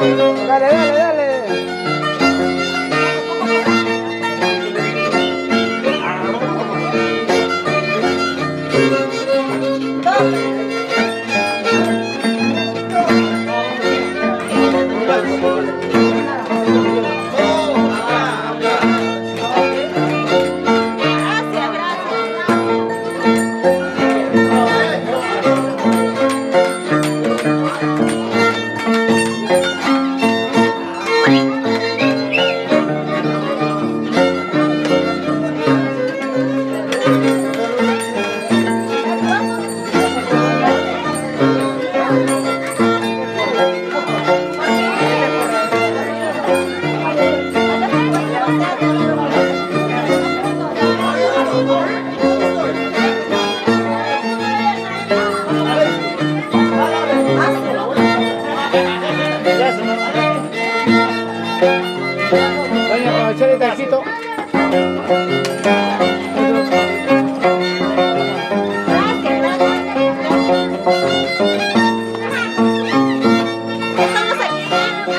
Dale, dale, dale. Doña, aprovechar el taxito. Estamos aquí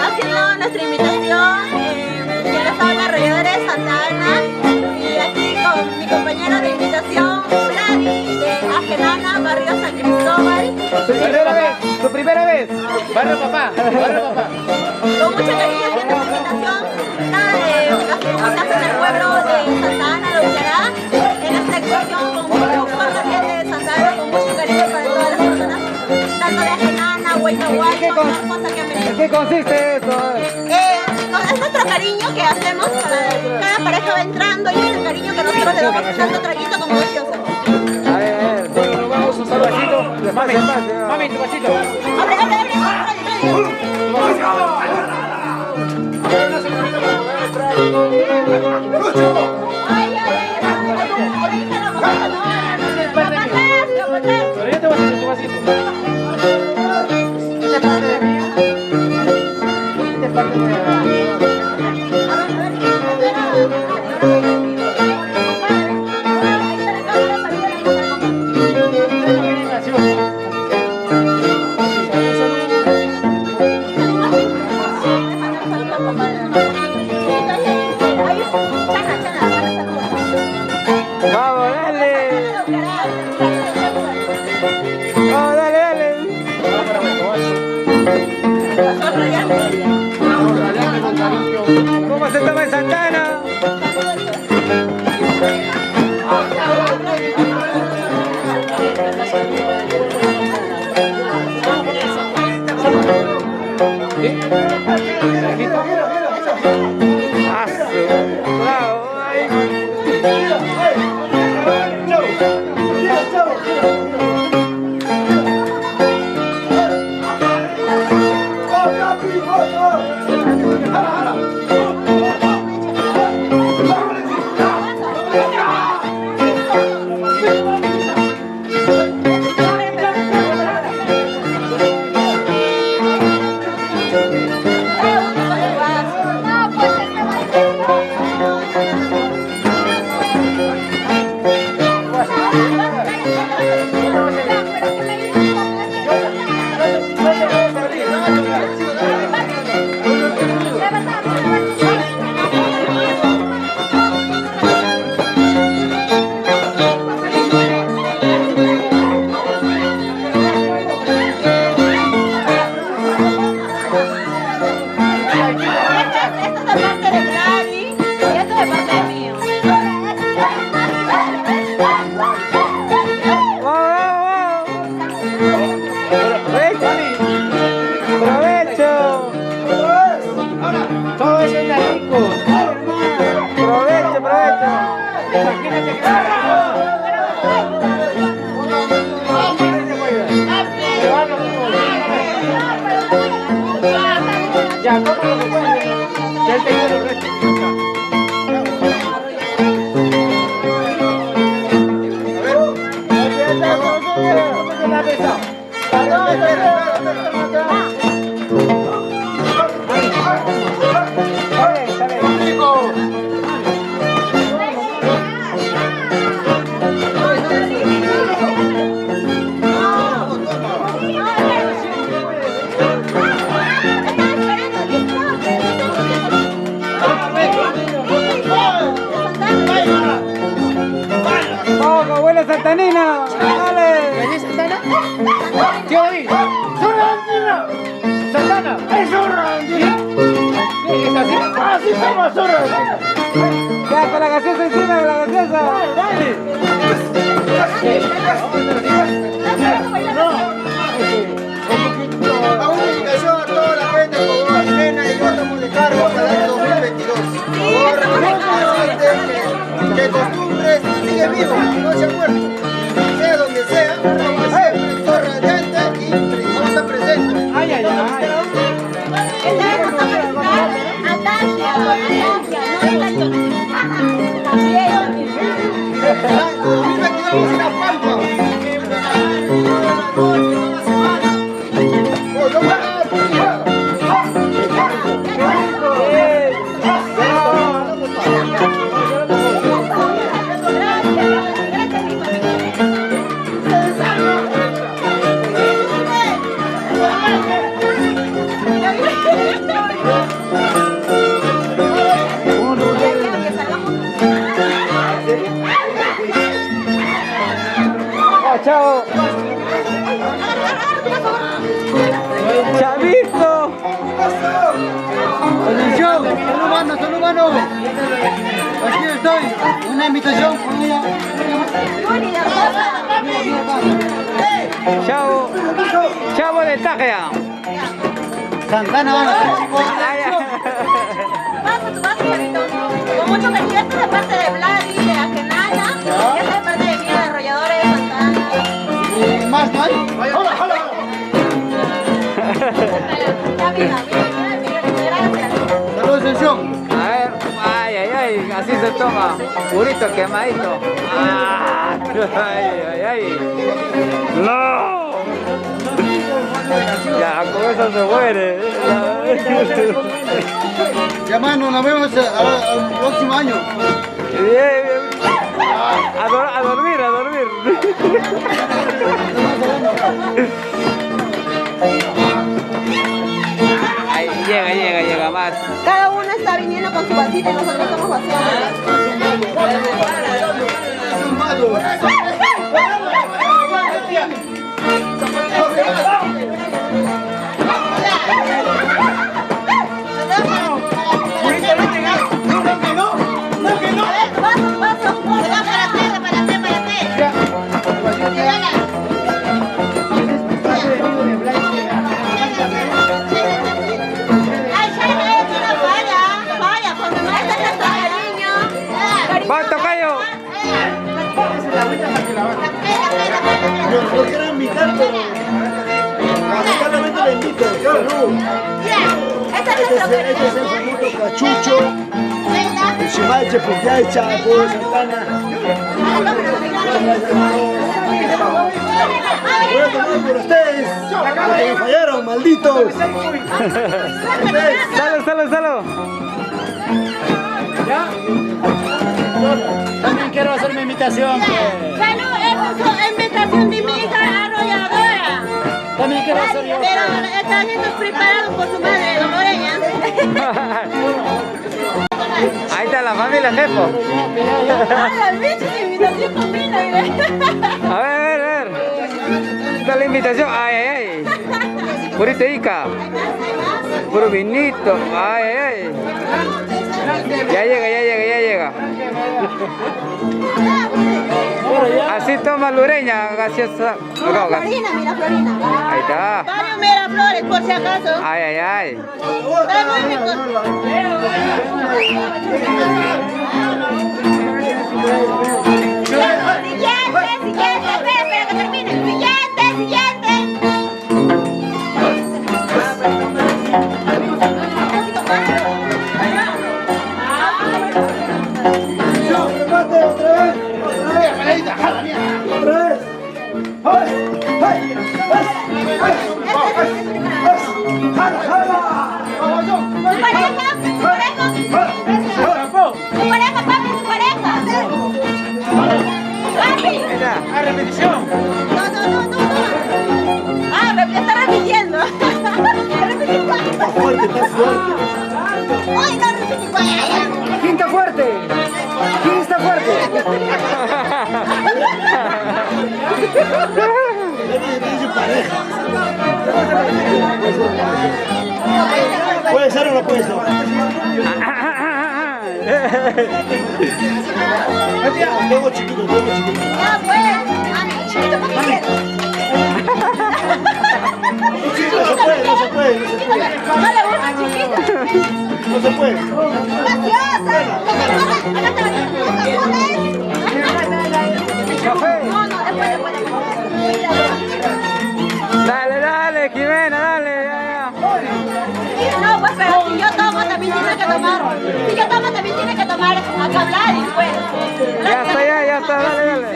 haciendo nuestra invitación en la zona alrededores de Santa Ana y aquí con mi compañero de invitación, Flavy, de Ajenana, barrio San Cristóbal. Tu primera vez. Barrio papá, barrio papá. Con mucho cariño haciendo esta invitación. Estamos en el pueblo de Santa Ana, de Ullará, en esta exposición con mucha gente de Santa Ana, con mucho cariño para todas las personas, tanto de Ajenana, Huaycahuay, ¿En qué consiste esto? es nuestro cariño que hacemos para cada pareja va entrando y es el cariño que nosotros le damos tanto traguito como gaseosa. A ver, vamos a usar un vasito. Mami, mami, tu vasito. ¡Abre, abre, abre! ¡Ay, Pero yo te voy a hacer tu vasito. Esta es parte de mí. Esta es parte de mí. Vamos, dale. Vamos, dale, dale. ¿Cómo se toma en Santana? ¿Sí? Ah, bravo, Ya, ¿cómo lo pueden? Ya él te dio los restos. Ya, con la gaseosa encima de la gaseosa. Hago una invitación a toda la gente de Cogoba Plena y yo estamos de cargo para el 2022. Por favor, que costumbres sigue vivo, no se ha muerto. Sea donde sea, como siempre, todo radiante y vamos a estar presentes. Ay, ay, ay. Chao. Chavito. Atención, salud humano. Aquí estoy, una invitación con ella. Chao. Chavo de Tajea. Santana, vamos. Con mucho cariño, esta es de parte de Vladi, de Ajenana, y esta es de parte de mí, de Arrolladores de Santana. ¿Y más no hay? ¡Hola! Gracias. Salud, atención. A ver, ay, ay, ay, así se toma. Purito quemadito. Ah, ay, ay, ay. No. Ya, con eso se muere. Ya, mano, nos vemos al próximo año. Bien. A dormir, a dormir. Ahí, llega más. Cada uno está viniendo con su vasita y nosotros estamos vaciando. ¡Va, tocayo! No quiero invitar, pero lamentablemente le invito. Salud. Este es el famoso cachucho, el chimache, pupiacha, pollo Santana. Voy a tomar por ustedes, que me fallaron, malditos. ¡Salud! ¿Ya? También quiero hacer mi invitación. Salud, esta es invitación de mi hija arrolladora. También quiero hacer yo. Pero están estos preparados por su madre, Loreña. Ahí está la familia, jefe. Ay, al bicho, la invitación combina, mira. A ver. Está la invitación. Ay. Purito Ica. Puro vinito. Ay. Ya llega. Así toma Lureña, gaseosa. Florina, mira, Florina. Ahí está. Varios Miraflores, por si acaso. Ay. Está muy rico. Siguiente, espera que termine. Siguiente. Su pareja, papi, su pareja. Papi. A repetición. No. Ah, me está repitiendo. Está fuerte. Ay, no, repite igual. ¿Quién está fuerte? Dice pareja. ¿Puede ser o no puede ser? Tengo chiquito, tengo chiquito. Ya pues, mami, chiquito porque quiero. No se puede, no se puede, no se puede. No le gusta chiquito. No se puede. Graciosa. Acá te Café. No, después. Dale, dale, Jimena, dale, ya. No, pues, pero si yo tomo también tienes que tomar. Si yo tomo también tienes que tomar acá hablar y pues. Ya está, dale, dale.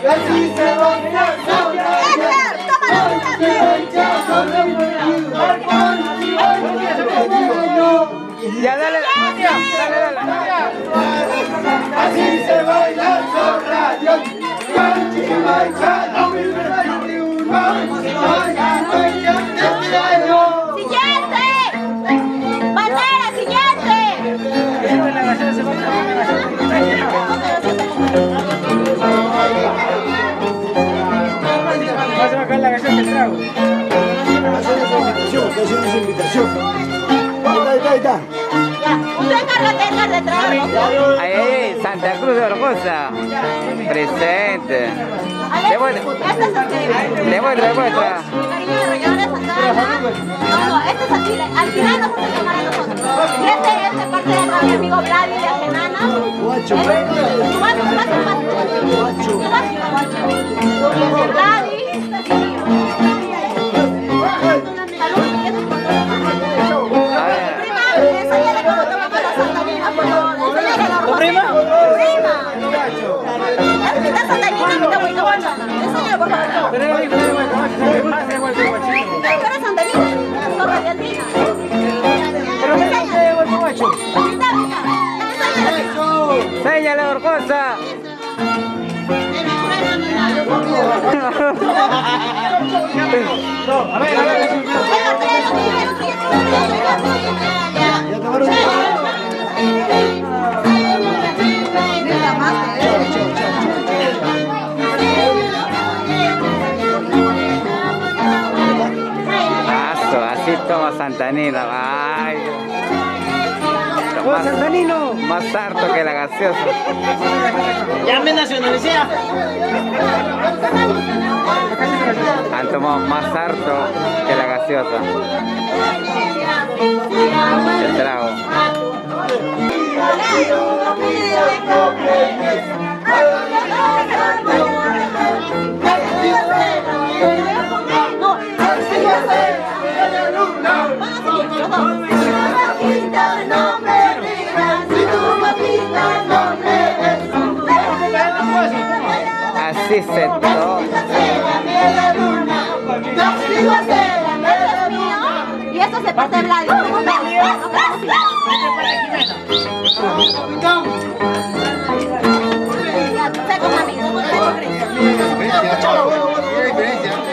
Así se baila Edgar, tómalo Ya, dale, dale. Así se baila Zorra. ¡Siguiente! ¡Bandera, siguiente! Vas a bajar la galleta del trago. Hacemos invitación. Ahí está. Usted encárgate, Edgar, de traerlo. Ay, Santa Cruz de Orgoza. Presente. Este es el que... Demuestra. Cariño de Rolladores Santa Ana. No, este es así. Al final nos vamos a llamar a nosotros. Y este es de parte de mi amigo Vladi de Ajenana. Guacho. Vladi. A ver. Prima, enséñale cómo tomamos la santanina, por favor. Enséñale la ¿Tu prima? Prima. Esta santanina y te voy a guachar. Enséñale, por favor. Pero era hijo de guacho, más de guacho guachito. Tú eres santanina, zorra de andina. Pero me dice de guacho. Séñale, Orgoza. A ver. Así toma Santanina. Ay. ¡Oh, Santanino! Más harto que la gaseosa. Ya me nacionalicé. Han tomado más harto que la gaseosa. El trago. Así se toma. Y esto se parte de Vladi.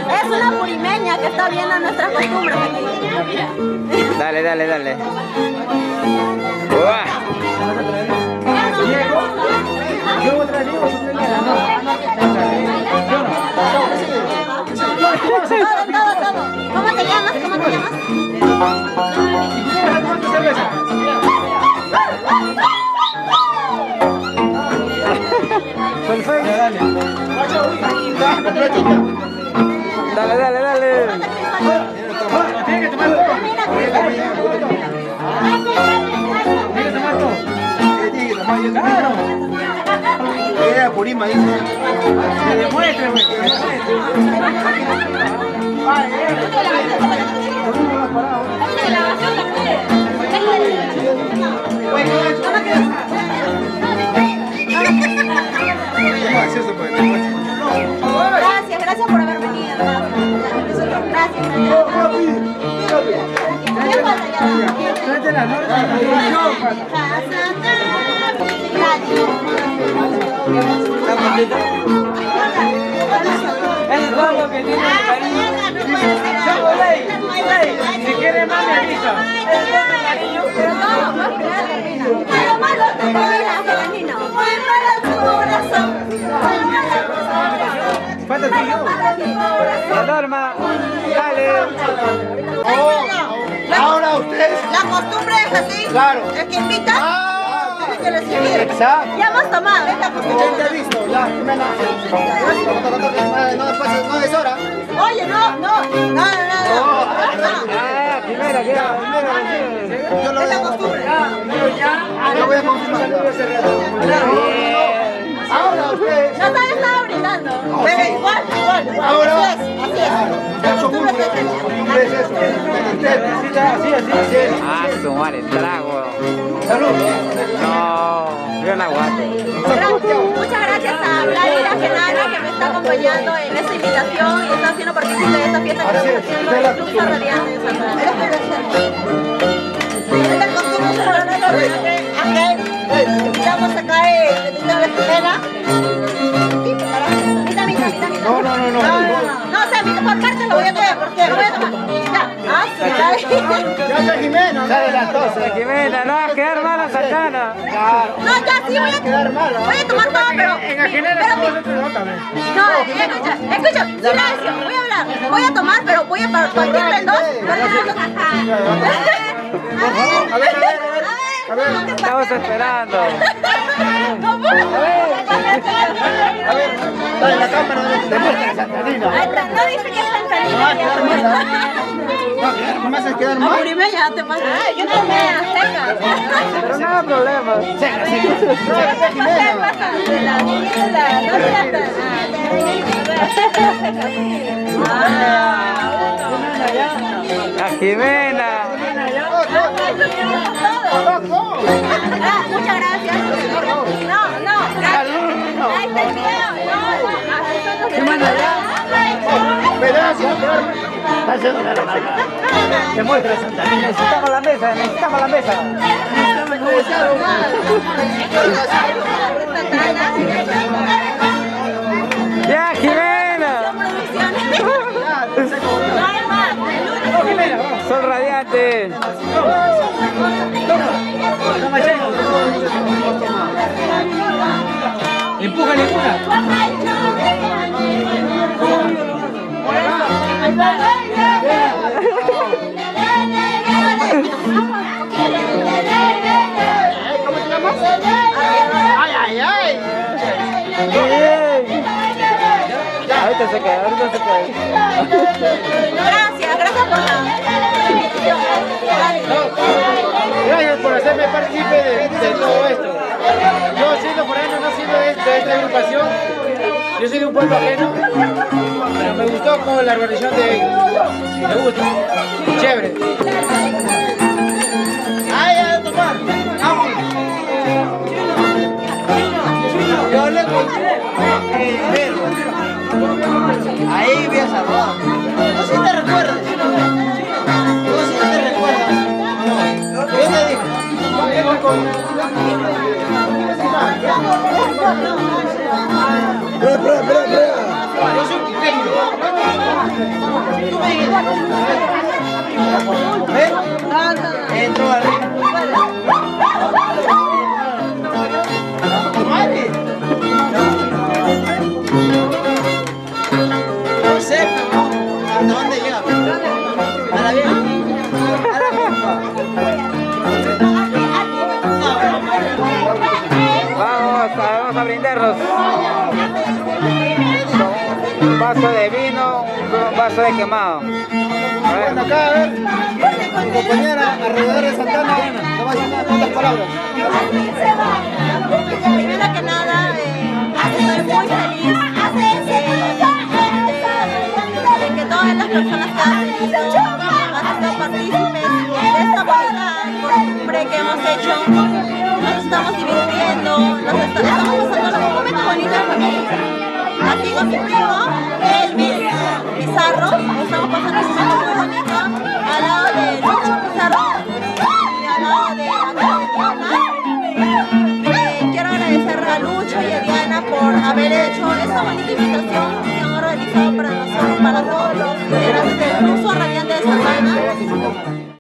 Es una purimeña que está viendo nuestras costumbres aquí. Dale. Uah. Todo. ¿Cómo te llamas? Dale. Tiene que tomar todo. Claro. Era Purima, dice. Que demuestre, güey. Gracias por haber venido. Gracias. Tráete la norma. Es todo lo que tiene el cariño. Si quiere más me avisa. Pero no, pero malo te termina, femenino. Falta tú y yo. La norma. Dale. Ahora ustedes. La costumbre es así. Claro. El que invita tiene que recibir. Exacto. Ya hemos tomado. Es la ¿Quién te ha costumbre. visto? Ya, Jimena. No es hora. Oye, no. Ah, primera, Yo lo Es la voy a costumbre. Yo voy a confirmar. Ahora ustedes. No sabes, estaba brindando. Pero igual. Ahora. Así es. La Son costumbre es esa. costumbres esto. Así es. Ah, su madre, trago. Salud. No, yo no aguanto. Muchas gracias a Vladimir Genara que me está acompañando en esta invitación y está haciendo partícipe de esta fiesta que Así estamos es, haciendo de en la el Club Radiante de Santa Ana. Esta costumbre se lo invitamos acá de la Jimena. Mitad. No. No, o sea, por parte lo voy a tomar, porque lo voy a tomar. Ya. Ya está Jimena. Se adelantó. Jimena, no, qué hermana Santana. Claro. No, ya sí voy a Quedar mal, ¿ah? Voy a tomar todo, pero. En Ajenera pero- somos nosotros dos también. No, escucha, silencio, voy a hablar. Voy a tomar, pero voy a partirlo en dos. A ver. Estamos esperando. ¿Cómo? A ver, dale la cámara, demuestra Santanina. No dice que es No va a quedar mal, Santanina. No, me haces quedar mal. Apurimeña, te pasa. Yo no me seca. Pero no hay problema. Seca. A Jimena. Muchas gracias. No. Ahí está el video. Pedazo. Está haciendo una remata. Demuestra Santanina. Necesitamos la mesa. Ya, Jimena. Sol radiante. Empuja. ¿Cómo te llamas? Ay. Ahorita se cae. Gracias por la invitación. Gracias por hacerme partícipe de todo esto. Yo siendo foráneo, no siendo de esta agrupación, yo soy de un pueblo ajeno, pero me gustó como la organización de ellos. Me gusta. Chévere. Ay, a tomar. Vamos. Yo le encontré el dinero. Ahí voy a salvar. No sé si te recuerdas. Yo te dije. Espera. Yo soy un pequeño. Tú me dijiste. Entro arriba. Tomate. No sé, pero ¿hasta dónde llega? ¿A la vieja? Vamos a brindarnos. Un vaso de vino, un vaso de quemado. A ver. Bueno, acá a ver, mi compañera alrededor de Santana te va a decir unas palabras. Primero que nada, estoy muy feliz de que todas las personas que han sido partícipes de esta bonita costumbre que hemos hecho. Nos estamos divirtiendo, estamos pasando un momento bonito en familia. Aquí con mi primo, Elvis Pizarro, estamos pasando un momento muy bonito al lado de Lucho Pizarro y al lado de Diana. Quiero agradecer a Lucho y a Diana por haber hecho esta bonita invitación que han organizado para nosotros, para todos los integrantes del Club Radiante de Santa Ana.